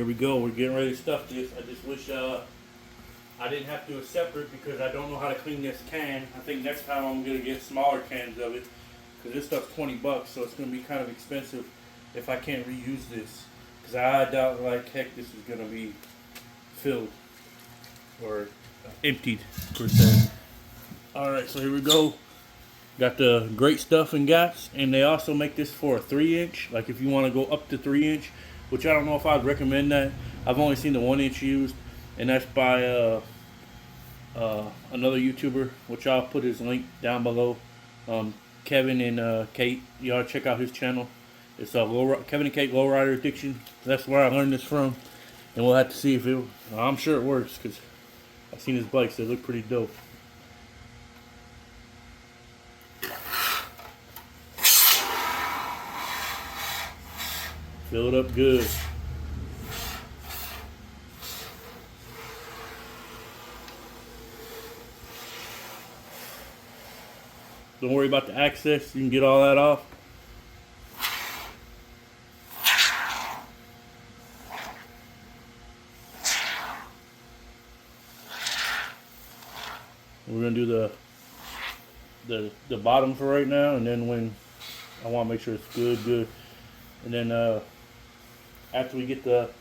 here we go. We're getting ready to stuff this. I just wish I didn't have to do it separate because I don't know how to clean this can. I think next time I'm going to get smaller cans of it because this stuff's 20 bucks, so it's going to be kind of expensive if I can't reuse this. Because I doubt like heck this is going to be filled or emptied per se. Alright, so here we go. Got the great stuff in gas, and they also make this for a 3-inch. Like if you want to go up to 3-inch, which I don't know if I'd recommend that. I've only seen the 1-inch used, and that's by another YouTuber, which I'll put his link down below. Kevin and Kate, y'all check out his channel. It's Kevin and Kate Lowrider Addiction. That's where I learned this from, and we'll have to see if it. I'm sure it works because I've seen his bikes. They look pretty dope. Fill it up good. Don't worry about the access. You can get all that off. We're gonna do the bottom for right now, and then when I want to make sure it's good, and then after we get the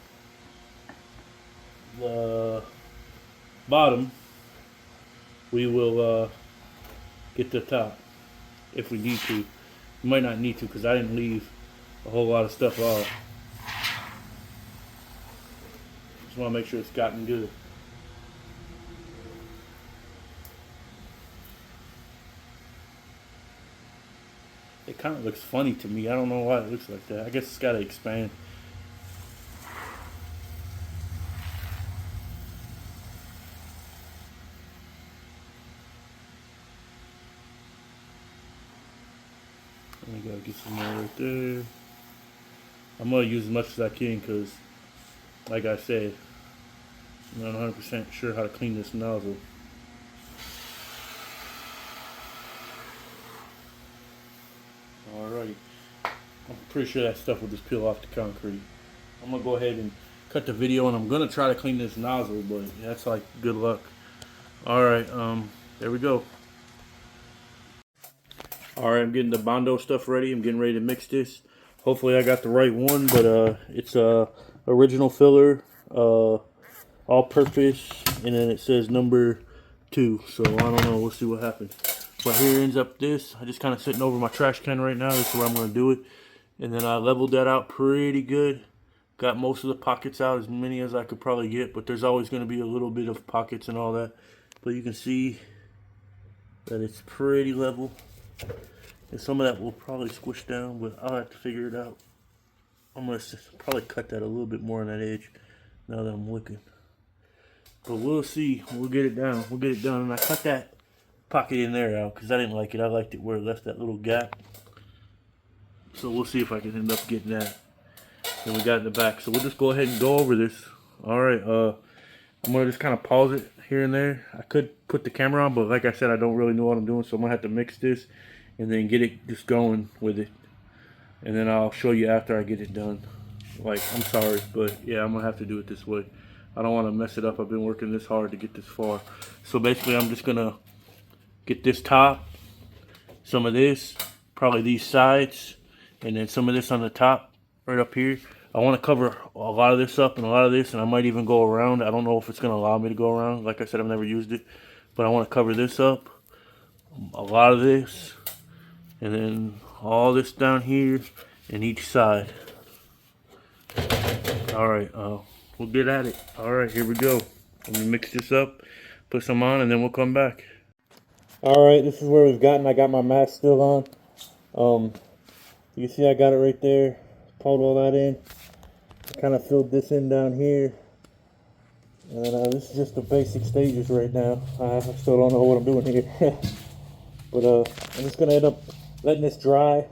bottom, we will get the top if we need to. We might not need to because I didn't leave a whole lot of stuff off. Just want to make sure it's gotten good. It kind of looks funny to me. I don't know why it looks like that. I guess it's got to expand. We gotta get some more right there. I'm gonna use as much as I can because, like I said, I'm not 100% sure how to clean this nozzle. Alrighty, I'm pretty sure that stuff will just peel off the concrete. I'm gonna go ahead and cut the video, and I'm gonna try to clean this nozzle, but that's like good luck. Alright, there we go. Alright, I'm getting the Bondo stuff ready. I'm getting ready to mix this. Hopefully I got the right one, but it's original filler, all purpose, and then it says number 2. So I don't know, we'll see what happens. But here ends up this. I just kind of sitting over my trash can right now. This is where I'm going to do it. And then I leveled that out pretty good. Got most of the pockets out, as many as I could probably get, but there's always going to be a little bit of pockets and all that. But you can see that it's pretty level. And some of that will probably squish down, but I'll have to figure it out. I'm going to probably cut that a little bit more on that edge now that I'm looking. But we'll see. We'll get it down. We'll get it done. And I cut that pocket in there out because I didn't like it. I liked it where it left that little gap. So we'll see if I can end up getting that. And we got it in the back. So we'll just go ahead and go over this. Alright, I'm going to just kind of pause it here and there. I could put the camera on, but like I said, I don't really know what I'm doing, so I'm going to have to mix this and then get it just going with it. And then I'll show you after I get it done. Like, I'm sorry, but yeah, I'm going to have to do it this way. I don't want to mess it up. I've been working this hard to get this far. So basically, I'm just going to get this top, some of this, probably these sides, and then some of this on the top, right up here. I want to cover a lot of this up and a lot of this, and I might even go around. I don't know if it's going to allow me to go around. Like I said, I've never used it. But I want to cover this up, a lot of this, and then all this down here and each side. Alright, we'll get at it. Alright, here we go. Let me mix this up, put some on, and then we'll come back. Alright, this is where we've gotten. I got my mask still on. You can see I got it right there. Pulled all that in. I kind of filled this in down here. And this is just the basic stages right now. I still don't know what I'm doing here. But I'm just going to end up letting this dry.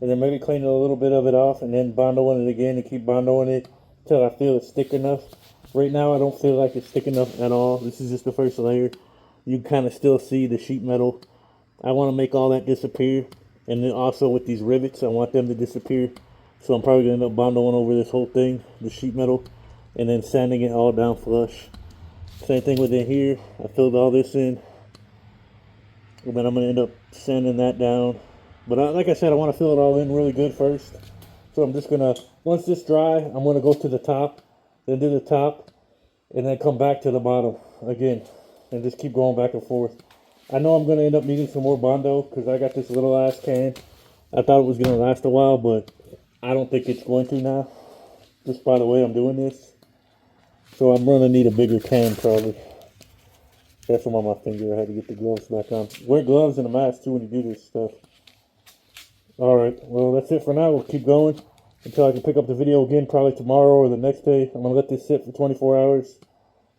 And then maybe cleaning a little bit of it off. And then bondoing it again and keep bondoing it until I feel it's thick enough. Right now I don't feel like it's thick enough at all. This is just the first layer. You kind of still see the sheet metal. I want to make all that disappear. And then also with these rivets, I want them to disappear. So I'm probably going to end up bondoing over this whole thing, the sheet metal. and then sanding it all down flush. Same thing within here. I filled all this in, and then I'm gonna end up sanding that down. But like I said, I want to fill it all in really good first. So I'm just gonna, once this dry, I'm gonna go to the top, then do the top, and then come back to the bottom again, and just keep going back and forth. I know I'm gonna end up needing some more Bondo because I got this little ass can. I thought it was gonna last a while, but I don't think it's going to now, just by the way I'm doing this. So I'm gonna need a bigger can probably. That's on my finger. I had to get the gloves back on. Wear gloves and a mask too when you do this stuff. Alright, well that's it for now. We'll keep going until I can pick up the video again, probably tomorrow or the next day. I'm gonna let this sit for 24 hours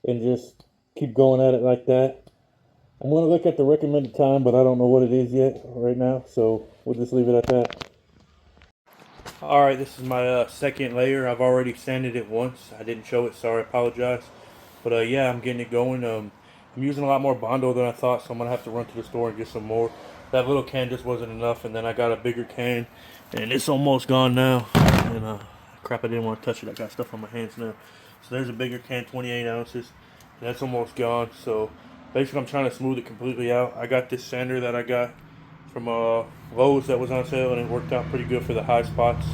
and just keep going at it like that. I'm gonna look at the recommended time, but I don't know what it is yet right now, so we'll just leave it at that. Alright, this is my second layer. I've already sanded it once. I didn't show it, sorry, I apologize. But yeah, I'm getting it going. I'm using a lot more Bondo than I thought, so I'm gonna have to run to the store and get some more. That little can just wasn't enough, and then I got a bigger can, and it's almost gone now. And crap, I didn't want to touch it. I got stuff on my hands now. So there's a bigger can, 28 ounces. That's almost gone. So basically, I'm trying to smooth it completely out. I got this sander that I got from Lowe's that was on sale, and it worked out pretty good for the high spots,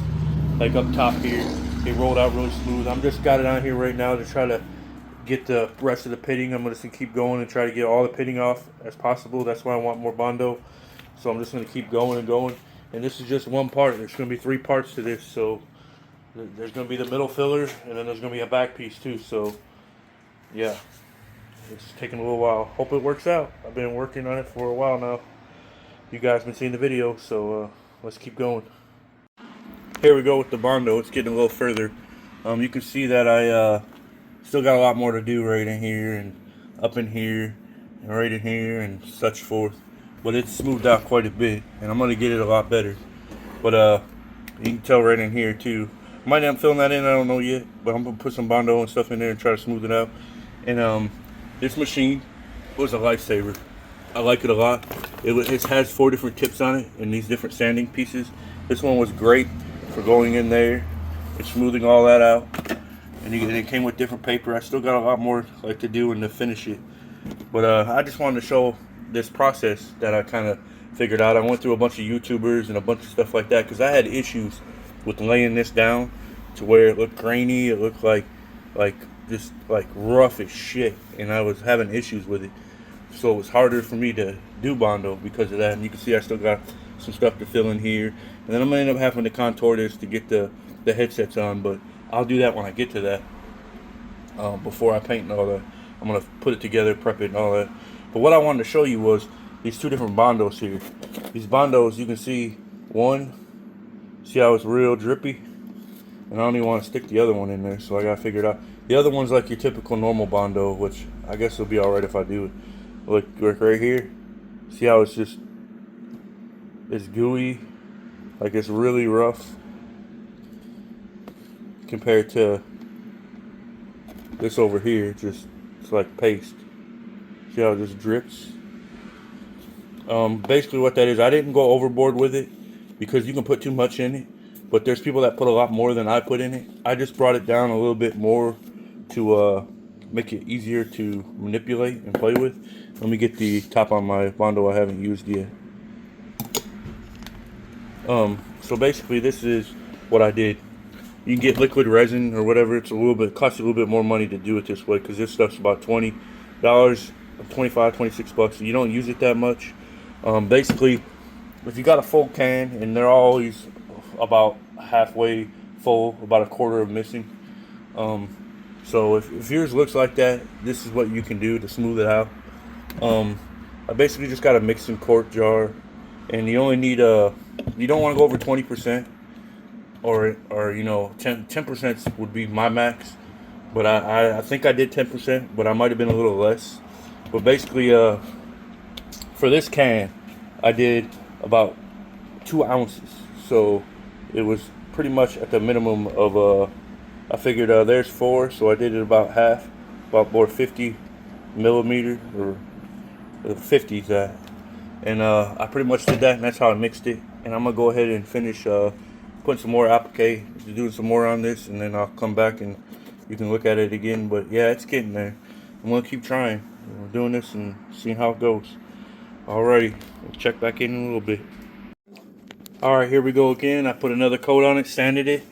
like up top here. It rolled out really smooth. I'm just got it on here right now to try to get the rest of the pitting. I'm just gonna keep going and try to get all the pitting off as possible. That's why I want more Bondo. So I'm just gonna keep going and going. And this is just one part. There's gonna be 3 parts to this. So there's gonna be the middle filler, and then there's gonna be a back piece too. So yeah, it's taking a little while. Hope it works out. I've been working on it for a while now. You guys been seeing the video, so let's keep going. Here we go with the Bondo. It's getting a little further. You can see that I still got a lot more to do right in here and up in here and right in here and such forth. But it's smoothed out quite a bit, and I'm gonna get it a lot better. But you can tell right in here too. I might end up filling that in, I don't know yet, but I'm gonna put some Bondo and stuff in there and try to smooth it out. And this machine was a lifesaver. I like it a lot. It has 4 different tips on it and these different sanding pieces. This one was great for going in there and smoothing all that out. And it came with different paper. I still got a lot more like to do and to finish it. But I just wanted to show this process that I kind of figured out. I went through a bunch of YouTubers and a bunch of stuff like that because I had issues with laying this down to where it looked grainy. It looked like just like rough as shit, and I was having issues with it. So it was harder for me to do Bondo because of that. And you can see I still got some stuff to fill in here. And then I'm gonna end up having to contour this to get the headsets on, but I'll do that when I get to that. Before I paint and all that, I'm gonna put it together, prep it and all that. But what I wanted to show you was these 2 different Bondos here. These Bondos, you can see one, see how it's real drippy? And I don't even want to stick the other one in there, so I gotta figure it out. The other one's like your typical normal Bondo, which I guess will be alright if I do it. Look right here. See how it's gooey, like it's really rough compared to this over here. It's like paste. See how it just drips? Basically what that is, I didn't go overboard with it because you can put too much in it, but there's people that put a lot more than I put in it. I just brought it down a little bit more to make it easier to manipulate and play with. Let me get the top on my Bondo I haven't used yet. So basically this is what I did. You can get liquid resin or whatever. It's costs you a little bit more money to do it this way because this stuff's about $20, 25, 26 bucks. You don't use it that much. Basically, if you got a full can, and they're always about halfway full, about a quarter of missing. So if yours looks like that, this is what you can do to smooth it out. I basically just got a mixing quart jar, and you only need you don't want to go over 20%, or you know 10% would be my max. But I think I did 10%, but I might have been a little less. But basically, for this can, I did about 2 ounces. So it was pretty much at the minimum of, I figured there's 4, so I did it about half, about more 50 millimeter, or 50's that. And I pretty much did that, and that's how I mixed it. And I'm going to go ahead and finish putting some more applique, doing some more on this, and then I'll come back and you can look at it again. But yeah, it's getting there. I'm gonna keep trying. We're doing this and seeing how it goes. Alrighty, we'll check back in a little bit. Alright, here we go again. I put another coat on it, sanded it.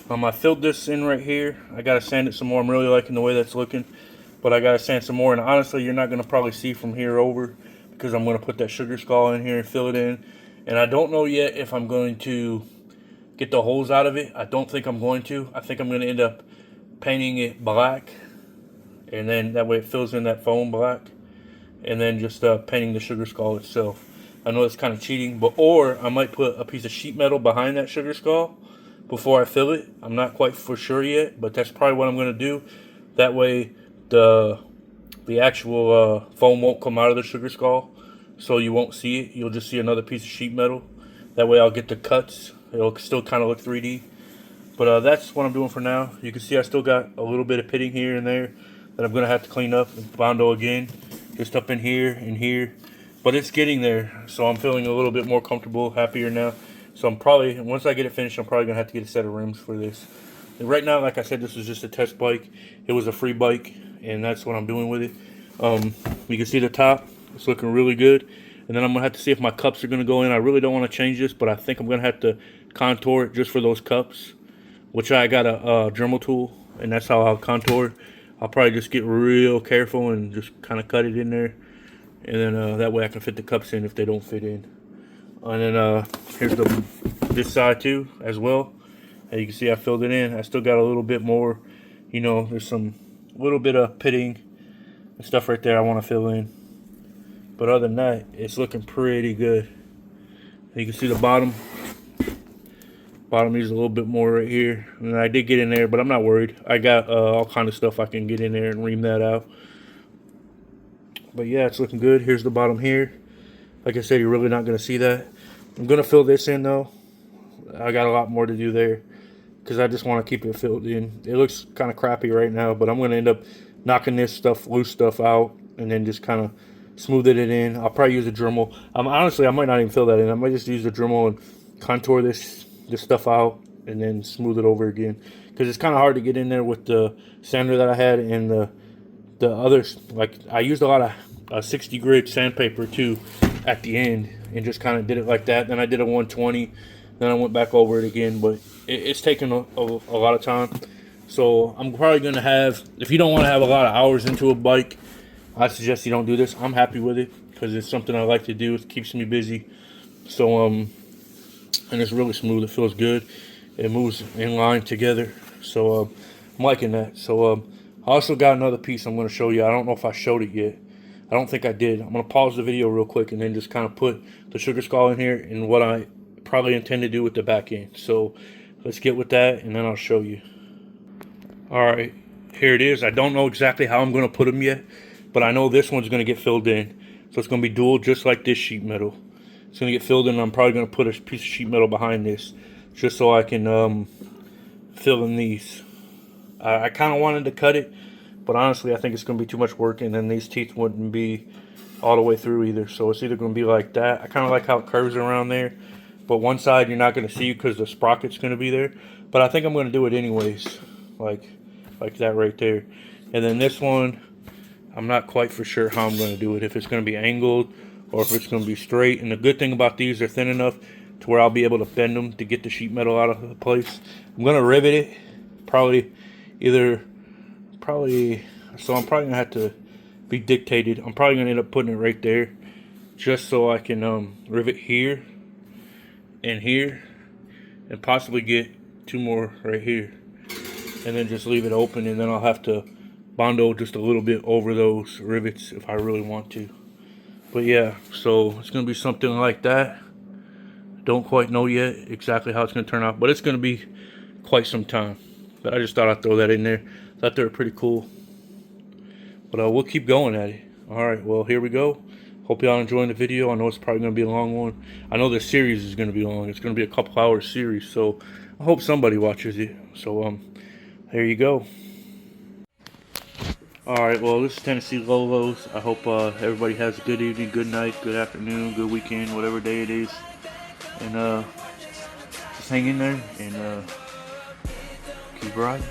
I filled this in right here. I gotta sand it some more. I'm really liking the way that's looking, but I gotta sand some more. And honestly, you're not gonna probably see from here over because I'm gonna put that sugar skull in here and fill it in. And I don't know yet if I'm going to get the holes out of it. I don't think I'm going to. I think I'm gonna end up painting it black, and then that way it fills in that foam black, and then just painting the sugar skull itself. I know it's kind of cheating, but or I might put a piece of sheet metal behind that sugar skull before I fill it. I'm not quite for sure yet, but that's probably what I'm going to do. That way the actual foam won't come out of the sugar skull, so you won't see it. You'll just see another piece of sheet metal. That way I'll get the cuts. It'll still kind of look 3D. But that's what I'm doing for now. You can see I still got a little bit of pitting here and there that I'm going to have to clean up and Bondo again. Just up in here and here. But it's getting there, so I'm feeling a little bit more comfortable, happier now. So I'm probably, once I get it finished, I'm probably going to have to get a set of rims for this. And right now, like I said, this was just a test bike. It was a free bike, and that's what I'm doing with it. You can see the top. It's looking really good. And then I'm going to have to see if my cups are going to go in. I really don't want to change this, but I think I'm going to have to contour it just for those cups, which I got a Dremel tool, and that's how I'll contour it. I'll probably just get real careful and just kind of cut it in there. And then that way I can fit the cups in if they don't fit in. And then here's this side too as well. As you can see, I filled it in. I still got a little bit more, you know, there's some little bit of pitting and stuff right there I want to fill in. But other than that, it's looking pretty good. You can see the bottom. Bottom needs a little bit more right here. And I did get in there, but I'm not worried. I got all kind of stuff I can get in there and ream that out. But yeah, it's looking good. Here's the bottom here. Like I said, you're really not going to see that. I'm going to fill this in though. I got a lot more to do there because I just want to keep it filled in. It looks kind of crappy right now, but I'm going to end up knocking this stuff, loose stuff out, and then just kind of smoothing it in. I'll probably use a Dremel. Honestly, I might not even fill that in. I might just use a Dremel and contour this stuff out and then smooth it over again, because it's kind of hard to get in there with the sander that I had and the others. Like I used a lot of 60 grit sandpaper too at the end and just kind of did it like that. Then I did a 120, then I went back over it again, but it's taken a lot of time. So I'm probably going to have, if you don't want to have a lot of hours into a bike, I suggest you don't do this. I'm happy with it because it's something I like to do. It keeps me busy. So and it's really smooth. It feels good. It moves in line together. So I'm liking that. So I also got another piece I'm going to show you. I don't know if I showed it yet. I don't think I did. I'm going to pause the video real quick and then just kind of put the sugar skull in here and what I probably intend to do with the back end. So let's get with that and then I'll show you. Alright, here it is. I don't know exactly how I'm going to put them yet, but I know this one's going to get filled in. So it's going to be dual just like this sheet metal. It's going to get filled in and I'm probably going to put a piece of sheet metal behind this just so I can fill in these. I kind of wanted to cut it, but honestly I think it's going to be too much work and then these teeth wouldn't be all the way through either. So it's either going to be like that. I kind of like how it curves around there, but one side you're not going to see because the sprocket's going to be there. But I think I'm going to do it anyways, like that right there. And then this one, I'm not quite for sure how I'm going to do it, if it's going to be angled or if it's going to be straight. And the good thing about these, they're thin enough to where I'll be able to bend them to get the sheet metal out of the place. I'm going to rivet it, so I'm probably going to have to be dictated. I'm probably going to end up putting it right there just so I can rivet here and possibly get two more right here. And then just leave it open, and then I'll have to Bondo just a little bit over those rivets if I really want to. But yeah, so it's going to be something like that. Don't quite know yet exactly how it's going to turn out, but it's going to be quite some time. But I just thought I'd throw that in there. Thought they were pretty cool. But we'll keep going at it. Alright, well, here we go. Hope y'all enjoying the video. I know it's probably going to be a long one. I know this series is going to be long. It's going to be a couple hours series, so I hope somebody watches it. So, there you go. Alright, well, this is Tennessee Lolo's. I hope everybody has a good evening, good night, good afternoon, good weekend, whatever day it is. And just hang in there and keep riding.